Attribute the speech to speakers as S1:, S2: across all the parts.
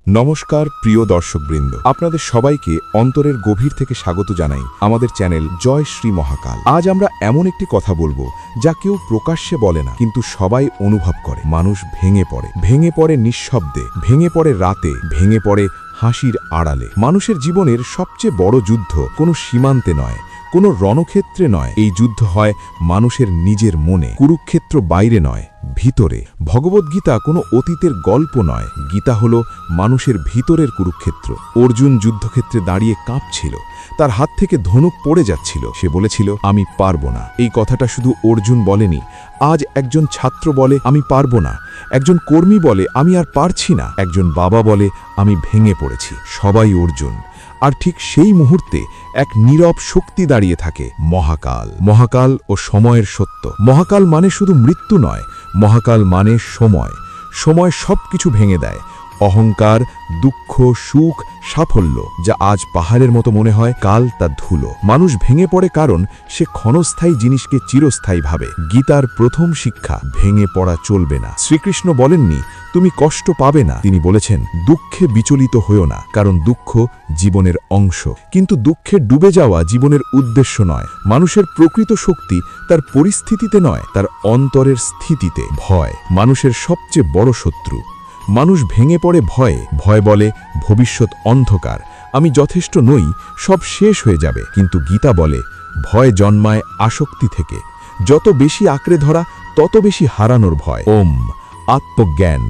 S1: নমস্কার প্রিয় দর্শকবৃন্দ, আপনাদের সবাইকে অন্তরের গভীর থেকে স্বাগত জানাই আমাদের চ্যানেল জয় শ্রী মহাকাল। আজ আমরা এমন একটি কথা বলবো যা কেউ প্রকাশ্যে বলে না, কিন্তু সবাই অনুভব করে। মানুষ ভেঙে পড়ে নিঃশব্দে, ভেঙে পড়ে রাতে, ভেঙে পড়ে হাসির আড়ালে। মানুষের জীবনের সবচেয়ে বড় যুদ্ধ কোনো সীমান্তে নয়, কোনো রণক্ষেত্রে নয়। এই যুদ্ধ হয় মানুষের নিজের মনে। কুরুক্ষেত্র বাইরে নয়, ভিতরে। ভগবদ্গীতা কোনো অতীতের গল্প নয়, গীতা হলো মানুষের ভিতরের কুরুক্ষেত্র। অর্জুন যুদ্ধক্ষেত্রে দাঁড়িয়ে কাঁপছিল, তার হাত থেকে ধনুক পড়ে যাচ্ছিল। সে বলেছিল, আমি পারবো না। এই কথাটা শুধু অর্জুন বলেনি, আজ একজন ছাত্র বলে, আমি পারবো না। একজন কর্মী বলে, আমি আর পারছি না। একজন বাবা বলে, আমি ভেঙে পড়েছি। সবাই অর্জুন। আর ঠিক সেই মুহূর্তে এক নীরব শক্তি দাঁড়িয়ে থাকে, মহাকাল। মহাকাল ও সময়ের সত্য। মহাকাল মানে শুধু মৃত্যু নয়, মহাকাল মানে সময়। সময় সবকিছু ভেঙে দেয়। অহংকার, দুঃখ, সুখ, সাফল্য, যা আজ পাহাড়ের মতো মনে হয়, কাল তা ধুলো। মানুষ ভেঙে পড়ে কারণ সে ক্ষণস্থায়ী জিনিসকে চিরস্থায়ী ভাবে। গীতার প্রথম শিক্ষা, ভেঙে পড়া চলবে না। শ্রীকৃষ্ণ বলেননি, তুমি কষ্ট পাবে না। তিনি বলেছেন, দুঃখে বিচলিত হইও না, কারণ দুঃখ জীবনের অংশ। কিন্তু দুঃখে ডুবে যাওয়া জীবনের উদ্দেশ্য নয়। মানুষের প্রকৃত শক্তি তার পরিস্থিতিতে নয়, তার অন্তরের স্থিতিতে। ভয় মানুষের সবচেয়ে বড় শত্রু। মানুষ ভেঙে পড়ে ভয়ে। ভয় বলে, ভবিষ্যৎ অন্ধকার, আমি যথেষ্ট নই, সব শেষ হয়ে যাবে। কিন্তু গীতা বলে, ভয় জন্মায় আসক্তি থেকে। যত বেশি আঁকড়ে ধরা, তত বেশি হারানোর ভয়। ওম আত্মজ্ঞান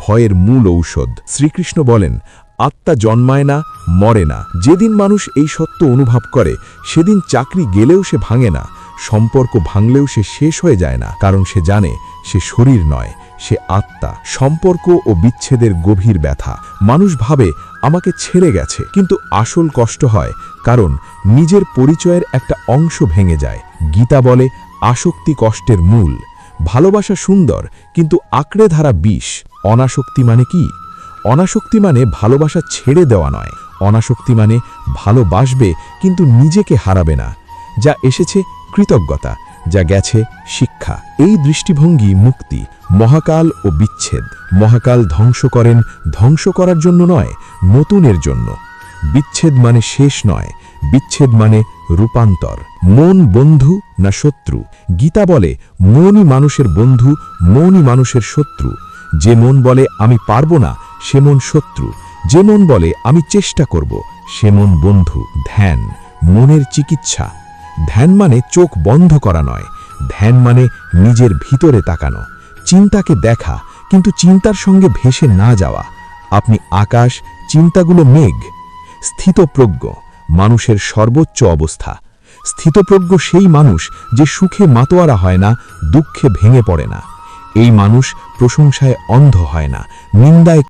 S1: ভয়ের মূল ঔষধ। শ্রীকৃষ্ণ বলেন, আত্মা জন্মায় না, মরে না। যেদিন মানুষ এই সত্য অনুভব করে, সেদিন চাকরি গেলেও সে ভাঙে না, সম্পর্ক ভাঙলেও সে শেষ হয়ে যায় না। কারণ সে জানে, সে শরীর নয়, সে আত্মা। সম্পর্ক ও বিচ্ছেদের গভীর ব্যথা। মানুষ ভাবে, আমাকে ছেড়ে গেছে, কিন্তু আসল কষ্ট হয় কারণ নিজের পরিচয়ের একটা অংশ ভেঙে যায়। গীতা বলে, আসক্তি কষ্টের মূল। ভালোবাসা সুন্দর, কিন্তু আঁকড়ে ধরা বিষ। অনাসক্তি মানে কি? অনাসক্তি মানে ভালোবাসা ছেড়ে দেওয়া নয়। অনাসক্তি মানে ভালোবাসবে কিন্তু নিজেকে হারাবে না। যা এসেছে কৃতজ্ঞতা, যা গেছে শিক্ষা। এই দৃষ্টিভঙ্গি মুক্তি। মহাকাল ও বিচ্ছেদ। মহাকাল ধ্বংস করেন, ধ্বংস করার জন্য নয়, নতুনের জন্য। বিচ্ছেদ মানে শেষ নয়, বিচ্ছেদ মানে রূপান্তর। মন বন্ধু না শত্রু? গীতা বলে, মনই মানুষের বন্ধু, মনই মানুষের শত্রু। যে মন বলে আমি পারবো না, সে মন শত্রু। যে মন বলে আমি চেষ্টা করব, সে মন বন্ধু। ধ্যান মনের চিকিৎসা। ধ্যান মানে চোখ বন্ধ করা নয়, ধ্যান মানে নিজের ভিতরে তাকানো। চিন্তাকে দেখা, কিন্তু চিন্তার সঙ্গে ভেসে না যাওয়া। আপনি আকাশ, চিন্তাগুলো মেঘ। স্থিতপ্রজ্ঞ মানুষের সর্বোচ্চ অবস্থা। স্থিতপ্রজ্ঞ সেই মানুষ যে সুখে মাতোয়ারা হয় না, দুঃখে ভেঙে পড়ে না। এই মানুষ প্রশংসায় অন্ধ হয় না, নিন্দায়